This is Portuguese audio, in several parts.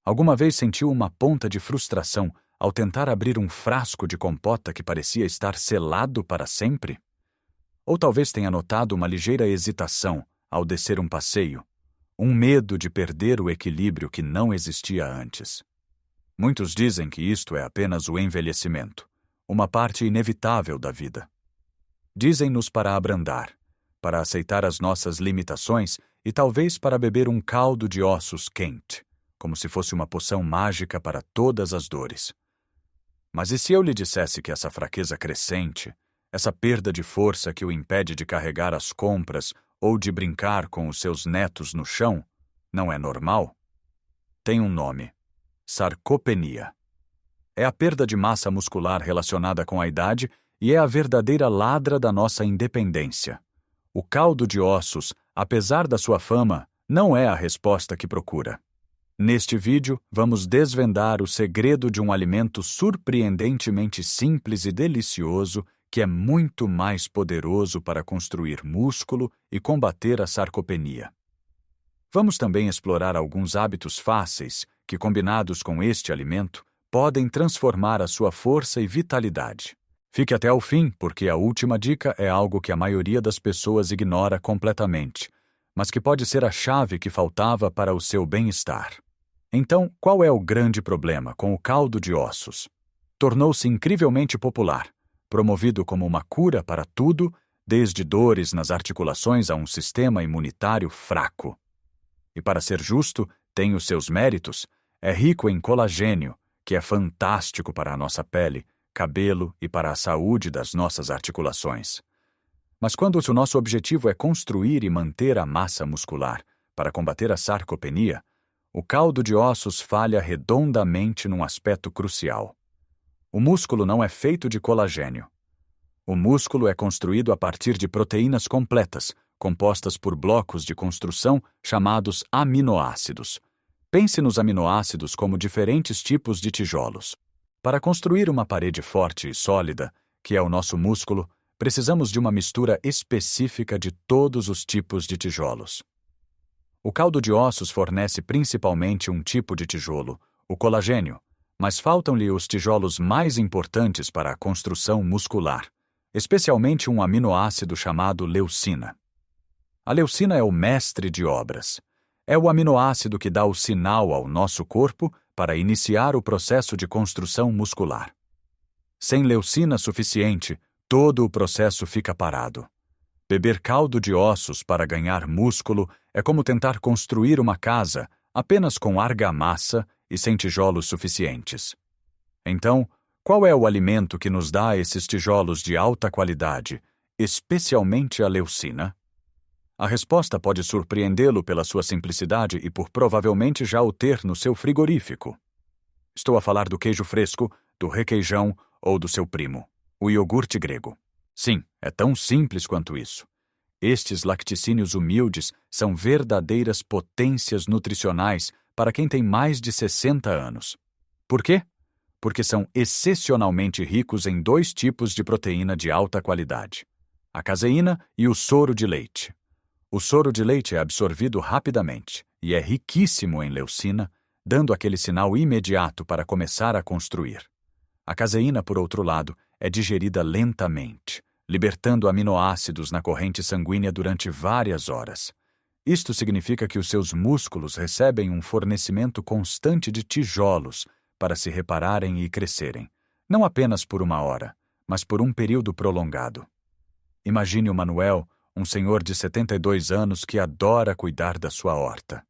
Alguma vez sentiu uma ponta de frustração ao tentar abrir um frasco de compota que parecia estar selado para sempre? Ou talvez tenha notado uma ligeira hesitação ao descer um passeio, um medo de perder o equilíbrio que não existia antes. Muitos dizem que isto é apenas o envelhecimento, uma parte inevitável da vida. Dizem-nos para abrandar, para aceitar as nossas limitações e talvez para beber um caldo de ossos quente, como se fosse uma poção mágica para todas as dores. Mas e se eu lhe dissesse que essa fraqueza crescente, essa perda de força que o impede de carregar as compras ou de brincar com os seus netos no chão, não é normal? Tem um nome: sarcopenia. É a perda de massa muscular relacionada com a idade e é a verdadeira ladra da nossa independência. O caldo de ossos, apesar da sua fama, não é a resposta que procura. Neste vídeo, vamos desvendar o segredo de um alimento surpreendentemente simples e delicioso que é muito mais poderoso para construir músculo e combater a sarcopenia. Vamos também explorar alguns hábitos fáceis que, combinados com este alimento, podem transformar a sua força e vitalidade. Fique até o fim, porque a última dica é algo que a maioria das pessoas ignora completamente, mas que pode ser a chave que faltava para o seu bem-estar. Então, qual é o grande problema com o caldo de ossos? Tornou-se incrivelmente popular, promovido como uma cura para tudo, desde dores nas articulações a um sistema imunitário fraco. E para ser justo, tem os seus méritos, é rico em colagênio, que é fantástico para a nossa pele, cabelo e para a saúde das nossas articulações. Mas quando o nosso objetivo é construir e manter a massa muscular para combater a sarcopenia, o caldo de ossos falha redondamente num aspecto crucial. O músculo não é feito de colagênio. O músculo é construído a partir de proteínas completas, compostas por blocos de construção chamados aminoácidos. Pense nos aminoácidos como diferentes tipos de tijolos. Para construir uma parede forte e sólida, que é o nosso músculo, precisamos de uma mistura específica de todos os tipos de tijolos. O caldo de ossos fornece principalmente um tipo de tijolo, o colagênio, mas faltam-lhe os tijolos mais importantes para a construção muscular, especialmente um aminoácido chamado leucina. A leucina é o mestre de obras. É o aminoácido que dá o sinal ao nosso corpo para iniciar o processo de construção muscular. Sem leucina suficiente, todo o processo fica parado. Beber caldo de ossos para ganhar músculo é como tentar construir uma casa apenas com argamassa e sem tijolos suficientes. Então, qual é o alimento que nos dá esses tijolos de alta qualidade, especialmente a leucina? A resposta pode surpreendê-lo pela sua simplicidade e por provavelmente já o ter no seu frigorífico. Estou a falar do queijo fresco, do requeijão ou do seu primo, o iogurte grego. Sim, é tão simples quanto isso. Estes lacticínios humildes são verdadeiras potências nutricionais para quem tem mais de 60 anos. Por quê? Porque são excepcionalmente ricos em 2 tipos de proteína de alta qualidade: a caseína e o soro de leite. O soro de leite é absorvido rapidamente e é riquíssimo em leucina, dando aquele sinal imediato para começar a construir. A caseína, por outro lado, é digerida lentamente, libertando aminoácidos na corrente sanguínea durante várias horas. Isto significa que os seus músculos recebem um fornecimento constante de tijolos para se repararem e crescerem, não apenas por 1 hora, mas por um período prolongado. Imagine o Manuel, um senhor de 72 anos que adora cuidar da sua horta.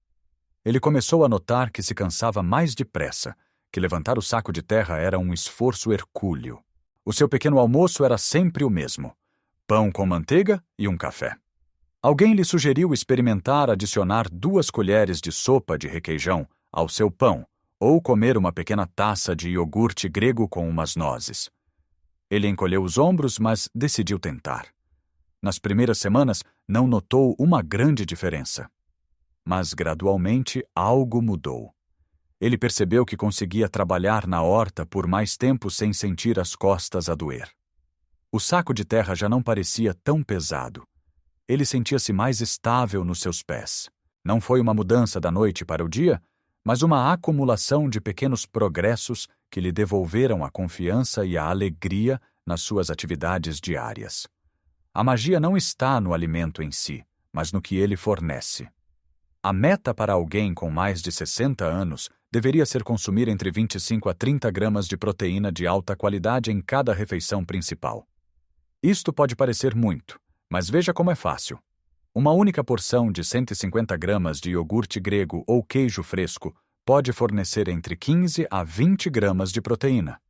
Ele começou a notar que se cansava mais depressa, que levantar o saco de terra era um esforço hercúleo. O seu pequeno almoço era sempre o mesmo: pão com manteiga e um café. Alguém lhe sugeriu experimentar adicionar 2 colheres de sopa de requeijão ao seu pão ou comer uma pequena taça de iogurte grego com umas nozes. Ele encolheu os ombros, mas decidiu tentar. Nas primeiras semanas, não notou uma grande diferença. Mas, gradualmente, algo mudou. Ele percebeu que conseguia trabalhar na horta por mais tempo sem sentir as costas a doer. O saco de terra já não parecia tão pesado. Ele sentia-se mais estável nos seus pés. Não foi uma mudança da noite para o dia, mas uma acumulação de pequenos progressos que lhe devolveram a confiança e a alegria nas suas atividades diárias. A magia não está no alimento em si, mas no que ele fornece. A meta para alguém com mais de 60 anos deveria ser consumir entre 25 a 30 gramas de proteína de alta qualidade em cada refeição principal. Isto pode parecer muito, mas veja como é fácil. Uma única porção de 150 gramas de iogurte grego ou queijo fresco pode fornecer entre 15 a 20 gramas de proteína.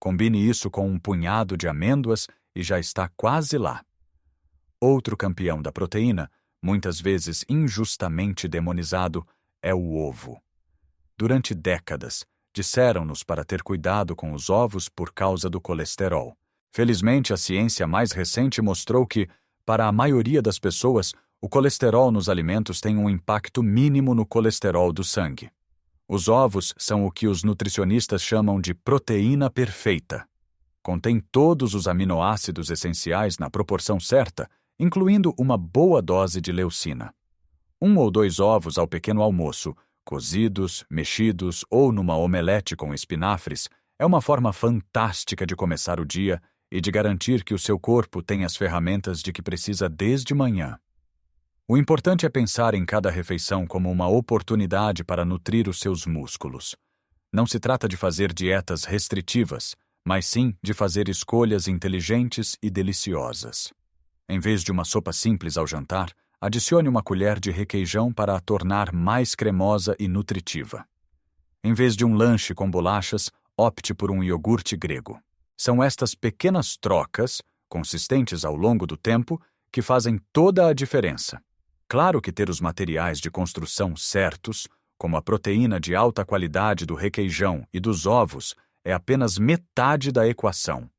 Combine isso com um punhado de amêndoas e já está quase lá. Outro campeão da proteína, muitas vezes injustamente demonizado, é o ovo. Durante décadas, disseram-nos para ter cuidado com os ovos por causa do colesterol. Felizmente, a ciência mais recente mostrou que, para a maioria das pessoas, o colesterol nos alimentos tem um impacto mínimo no colesterol do sangue. Os ovos são o que os nutricionistas chamam de proteína perfeita. Contém todos os aminoácidos essenciais na proporção certa, incluindo uma boa dose de leucina. 1 ou 2 ovos ao pequeno almoço, cozidos, mexidos ou numa omelete com espinafres, é uma forma fantástica de começar o dia e de garantir que o seu corpo tem as ferramentas de que precisa desde manhã. O importante é pensar em cada refeição como uma oportunidade para nutrir os seus músculos. Não se trata de fazer dietas restritivas, mas sim de fazer escolhas inteligentes e deliciosas. Em vez de uma sopa simples ao jantar, adicione uma colher de requeijão para a tornar mais cremosa e nutritiva. Em vez de um lanche com bolachas, opte por um iogurte grego. São estas pequenas trocas, consistentes ao longo do tempo, que fazem toda a diferença. Claro que ter os materiais de construção certos, como a proteína de alta qualidade do requeijão e dos ovos, é apenas metade da equação.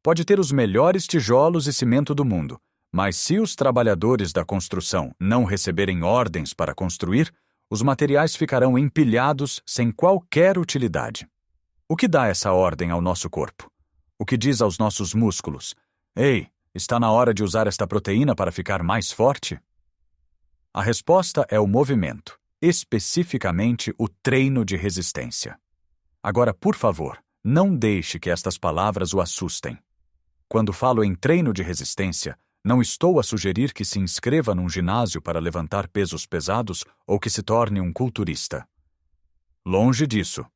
Pode ter os melhores tijolos e cimento do mundo, mas se os trabalhadores da construção não receberem ordens para construir, os materiais ficarão empilhados sem qualquer utilidade. O que dá essa ordem ao nosso corpo? O que diz aos nossos músculos: "Ei, está na hora de usar esta proteína para ficar mais forte"? A resposta é o movimento, especificamente o treino de resistência. Agora, por favor, não deixe que estas palavras o assustem. Quando falo em treino de resistência, não estou a sugerir que se inscreva num ginásio para levantar pesos pesados ou que se torne um culturista. Longe disso.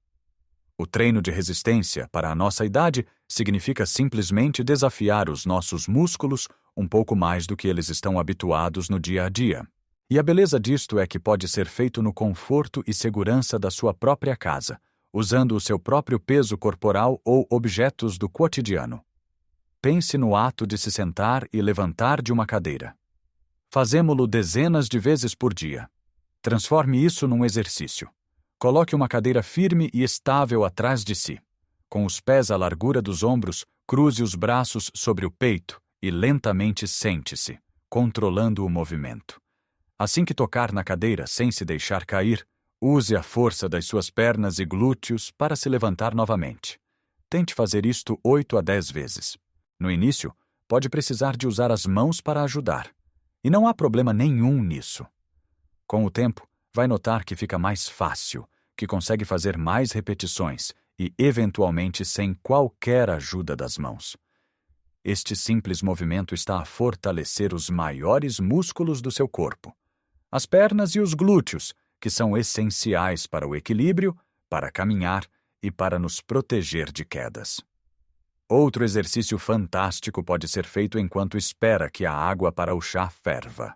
O treino de resistência, para a nossa idade, significa simplesmente desafiar os nossos músculos um pouco mais do que eles estão habituados no dia a dia. E a beleza disto é que pode ser feito no conforto e segurança da sua própria casa, usando o seu próprio peso corporal ou objetos do cotidiano. Pense no ato de se sentar e levantar de uma cadeira. Fazemo-lo dezenas de vezes por dia. Transforme isso num exercício. Coloque uma cadeira firme e estável atrás de si. Com os pés à largura dos ombros, cruze os braços sobre o peito e lentamente sente-se, controlando o movimento. Assim que tocar na cadeira sem se deixar cair, use a força das suas pernas e glúteos para se levantar novamente. Tente fazer isto 8 a 10 vezes. No início, pode precisar de usar as mãos para ajudar. E não há problema nenhum nisso. Com o tempo, vai notar que fica mais fácil, que consegue fazer mais repetições e, eventualmente, sem qualquer ajuda das mãos. Este simples movimento está a fortalecer os maiores músculos do seu corpo. As pernas e os glúteos, que são essenciais para o equilíbrio, para caminhar e para nos proteger de quedas. Outro exercício fantástico pode ser feito enquanto espera que a água para o chá ferva.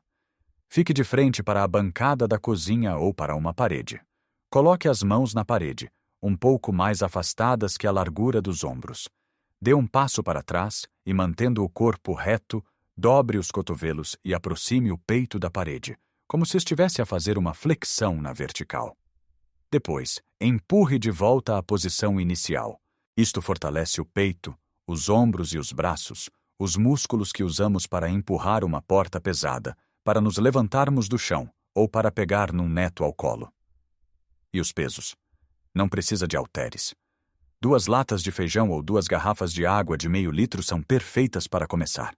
Fique de frente para a bancada da cozinha ou para uma parede. Coloque as mãos na parede, um pouco mais afastadas que a largura dos ombros. Dê um passo para trás e, mantendo o corpo reto, dobre os cotovelos e aproxime o peito da parede, como se estivesse a fazer uma flexão na vertical. Depois, empurre de volta à posição inicial. Isto fortalece o peito, os ombros e os braços, os músculos que usamos para empurrar uma porta pesada, para nos levantarmos do chão ou para pegar num neto ao colo. E os pesos? Não precisa de halteres. 2 latas de feijão ou 2 garrafas de água de meio litro são perfeitas para começar.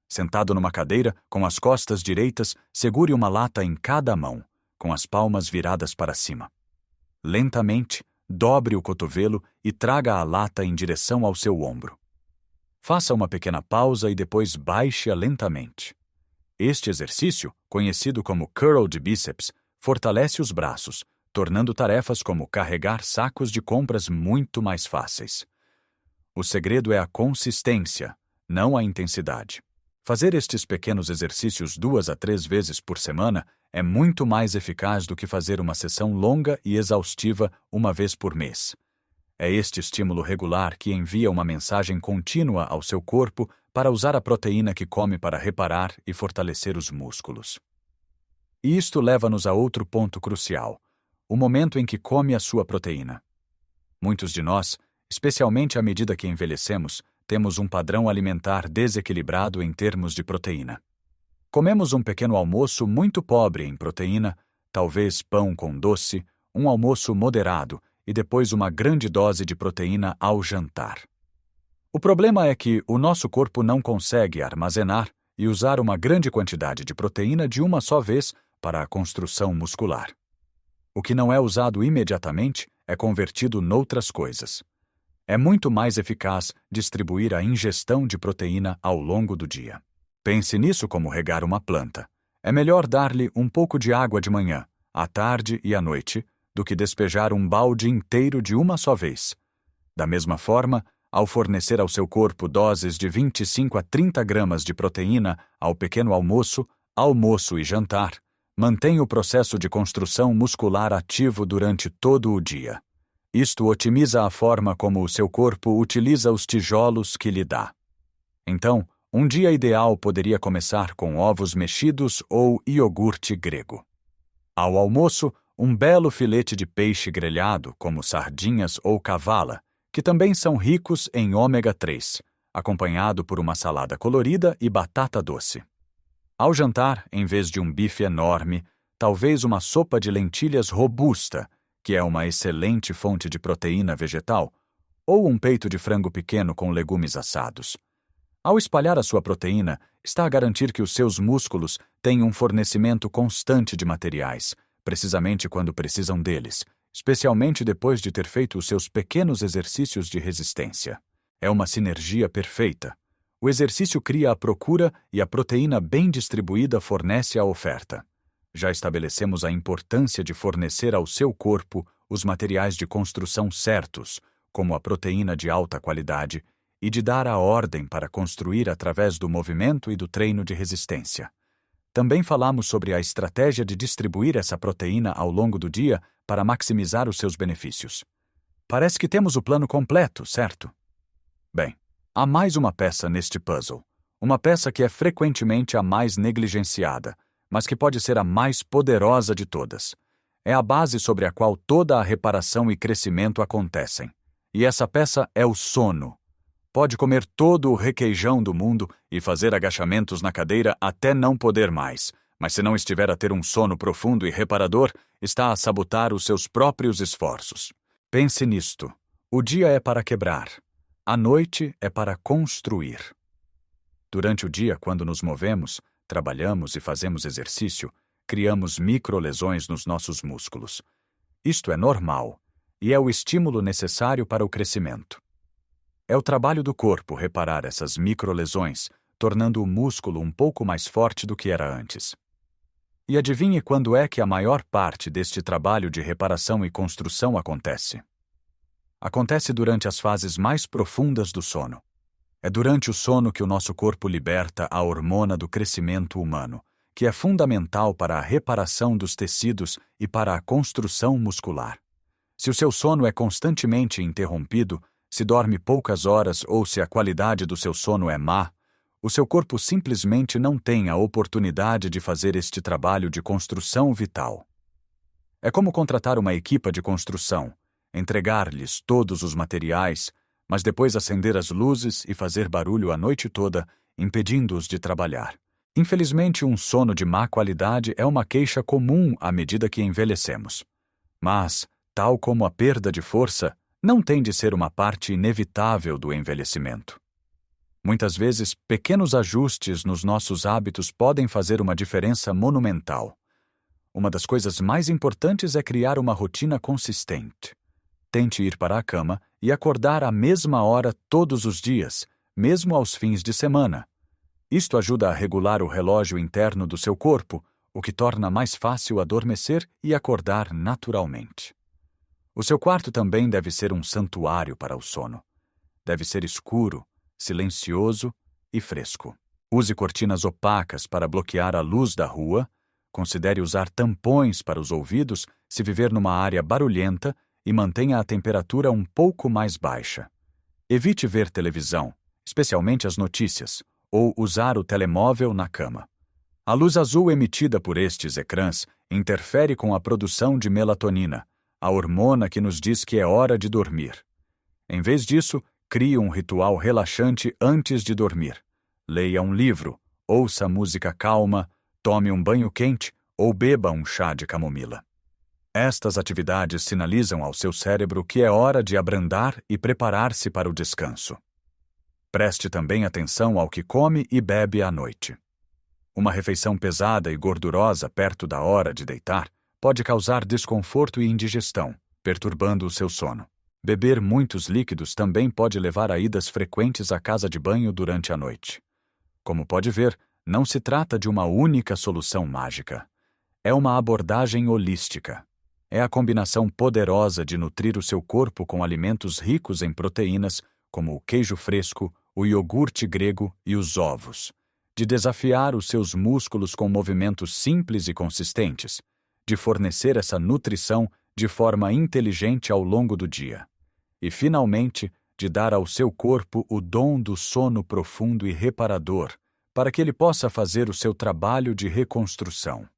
Sentado numa cadeira, com as costas direitas, segure uma lata em cada mão, com as palmas viradas para cima. Lentamente, dobre o cotovelo e traga a lata em direção ao seu ombro. Faça uma pequena pausa e depois baixe-a lentamente. Este exercício, conhecido como curl de bíceps, fortalece os braços, tornando tarefas como carregar sacos de compras muito mais fáceis. O segredo é a consistência, não a intensidade. Fazer estes pequenos exercícios 2 a 3 vezes por semana é muito mais eficaz do que fazer uma sessão longa e exaustiva uma vez por mês. É este estímulo regular que envia uma mensagem contínua ao seu corpo para usar a proteína que come para reparar e fortalecer os músculos. E isto leva-nos a outro ponto crucial: o momento em que come a sua proteína. Muitos de nós, especialmente à medida que envelhecemos, temos um padrão alimentar desequilibrado em termos de proteína. Comemos um pequeno almoço muito pobre em proteína, talvez pão com doce, um almoço moderado e depois uma grande dose de proteína ao jantar. O problema é que o nosso corpo não consegue armazenar e usar uma grande quantidade de proteína de uma só vez para a construção muscular. O que não é usado imediatamente é convertido noutras coisas. É muito mais eficaz distribuir a ingestão de proteína ao longo do dia. Pense nisso como regar uma planta. É melhor dar-lhe um pouco de água de manhã, à tarde e à noite, do que despejar um balde inteiro de uma só vez. Da mesma forma, ao fornecer ao seu corpo doses de 25 a 30 gramas de proteína ao pequeno almoço, almoço e jantar, mantenha o processo de construção muscular ativo durante todo o dia. Isto otimiza a forma como o seu corpo utiliza os tijolos que lhe dá. Então, um dia ideal poderia começar com ovos mexidos ou iogurte grego. Ao almoço, um belo filete de peixe grelhado, como sardinhas ou cavala, que também são ricos em ômega 3, acompanhado por uma salada colorida e batata doce. Ao jantar, em vez de um bife enorme, talvez uma sopa de lentilhas robusta, que é uma excelente fonte de proteína vegetal, ou um peito de frango pequeno com legumes assados. Ao espalhar a sua proteína, está a garantir que os seus músculos têm um fornecimento constante de materiais, precisamente quando precisam deles, especialmente depois de ter feito os seus pequenos exercícios de resistência. É uma sinergia perfeita. O exercício cria a procura e a proteína bem distribuída fornece a oferta. Já estabelecemos a importância de fornecer ao seu corpo os materiais de construção certos, como a proteína de alta qualidade, e de dar a ordem para construir através do movimento e do treino de resistência. Também falamos sobre a estratégia de distribuir essa proteína ao longo do dia para maximizar os seus benefícios. Parece que temos o plano completo, certo? Bem, há mais uma peça neste puzzle. Uma peça que é frequentemente a mais negligenciada, mas que pode ser a mais poderosa de todas. É a base sobre a qual toda a reparação e crescimento acontecem. E essa peça é o sono. Pode comer todo o requeijão do mundo e fazer agachamentos na cadeira até não poder mais, mas se não estiver a ter um sono profundo e reparador, está a sabotar os seus próprios esforços. Pense nisto. O dia é para quebrar. A noite é para construir. Durante o dia, quando nos movemos, trabalhamos e fazemos exercício, criamos microlesões nos nossos músculos. Isto é normal e é o estímulo necessário para o crescimento. É o trabalho do corpo reparar essas microlesões, tornando o músculo um pouco mais forte do que era antes. E adivinhe quando é que a maior parte deste trabalho de reparação e construção acontece? Acontece durante as fases mais profundas do sono. É durante o sono que o nosso corpo liberta a hormona do crescimento humano, que é fundamental para a reparação dos tecidos e para a construção muscular. Se o seu sono é constantemente interrompido, se dorme poucas horas ou se a qualidade do seu sono é má, o seu corpo simplesmente não tem a oportunidade de fazer este trabalho de construção vital. É como contratar uma equipa de construção, entregar-lhes todos os materiais, mas depois acender as luzes e fazer barulho a noite toda, impedindo-os de trabalhar. Infelizmente, um sono de má qualidade é uma queixa comum à medida que envelhecemos. Mas, tal como a perda de força, não tem de ser uma parte inevitável do envelhecimento. Muitas vezes, pequenos ajustes nos nossos hábitos podem fazer uma diferença monumental. Uma das coisas mais importantes é criar uma rotina consistente. Tente ir para a cama e acordar à mesma hora todos os dias, mesmo aos fins de semana. Isto ajuda a regular o relógio interno do seu corpo, o que torna mais fácil adormecer e acordar naturalmente. O seu quarto também deve ser um santuário para o sono. Deve ser escuro, silencioso e fresco. Use cortinas opacas para bloquear a luz da rua. Considere usar tampões para os ouvidos se viver numa área barulhenta e mantenha a temperatura um pouco mais baixa. Evite ver televisão, especialmente as notícias, ou usar o telemóvel na cama. A luz azul emitida por estes ecrãs interfere com a produção de melatonina, a hormona que nos diz que é hora de dormir. Em vez disso, crie um ritual relaxante antes de dormir. Leia um livro, ouça música calma, tome um banho quente ou beba um chá de camomila. Estas atividades sinalizam ao seu cérebro que é hora de abrandar e preparar-se para o descanso. Preste também atenção ao que come e bebe à noite. Uma refeição pesada e gordurosa perto da hora de deitar pode causar desconforto e indigestão, perturbando o seu sono. Beber muitos líquidos também pode levar a idas frequentes à casa de banho durante a noite. Como pode ver, não se trata de uma única solução mágica. É uma abordagem holística. É a combinação poderosa de nutrir o seu corpo com alimentos ricos em proteínas, como o queijo fresco, o iogurte grego e os ovos. De desafiar os seus músculos com movimentos simples e consistentes. De fornecer essa nutrição de forma inteligente ao longo do dia. E, finalmente, de dar ao seu corpo o dom do sono profundo e reparador, para que ele possa fazer o seu trabalho de reconstrução.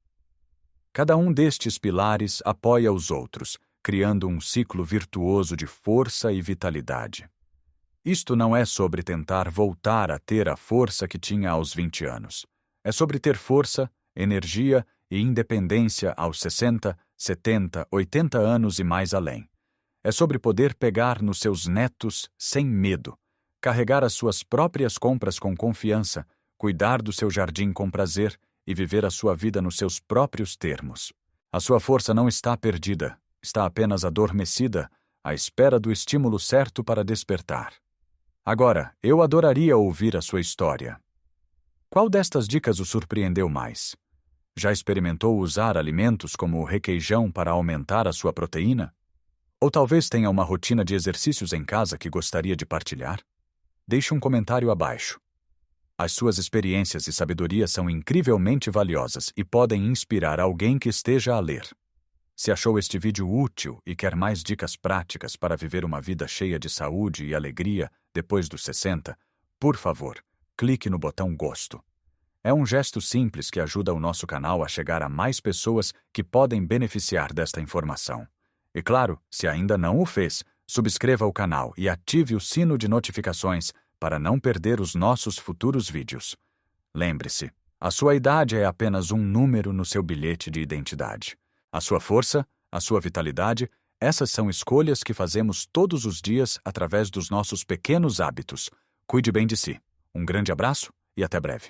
Cada um destes pilares apoia os outros, criando um ciclo virtuoso de força e vitalidade. Isto não é sobre tentar voltar a ter a força que tinha aos 20 anos. É sobre ter força, energia e independência aos 60, 70, 80 anos e mais além. É sobre poder pegar nos seus netos sem medo, carregar as suas próprias compras com confiança, cuidar do seu jardim com prazer e viver a sua vida nos seus próprios termos. A sua força não está perdida, está apenas adormecida, à espera do estímulo certo para despertar. Agora, eu adoraria ouvir a sua história. Qual destas dicas o surpreendeu mais? Já experimentou usar alimentos como o requeijão para aumentar a sua proteína? Ou talvez tenha uma rotina de exercícios em casa que gostaria de partilhar? Deixe um comentário abaixo. As suas experiências e sabedoria são incrivelmente valiosas e podem inspirar alguém que esteja a ler. Se achou este vídeo útil e quer mais dicas práticas para viver uma vida cheia de saúde e alegria depois dos 60, por favor, clique no botão Gosto. É um gesto simples que ajuda o nosso canal a chegar a mais pessoas que podem beneficiar desta informação. E claro, se ainda não o fez, subscreva o canal e ative o sino de notificações para não perder os nossos futuros vídeos. Lembre-se, a sua idade é apenas um número no seu bilhete de identidade. A sua força, a sua vitalidade, essas são escolhas que fazemos todos os dias através dos nossos pequenos hábitos. Cuide bem de si. Um grande abraço e até breve.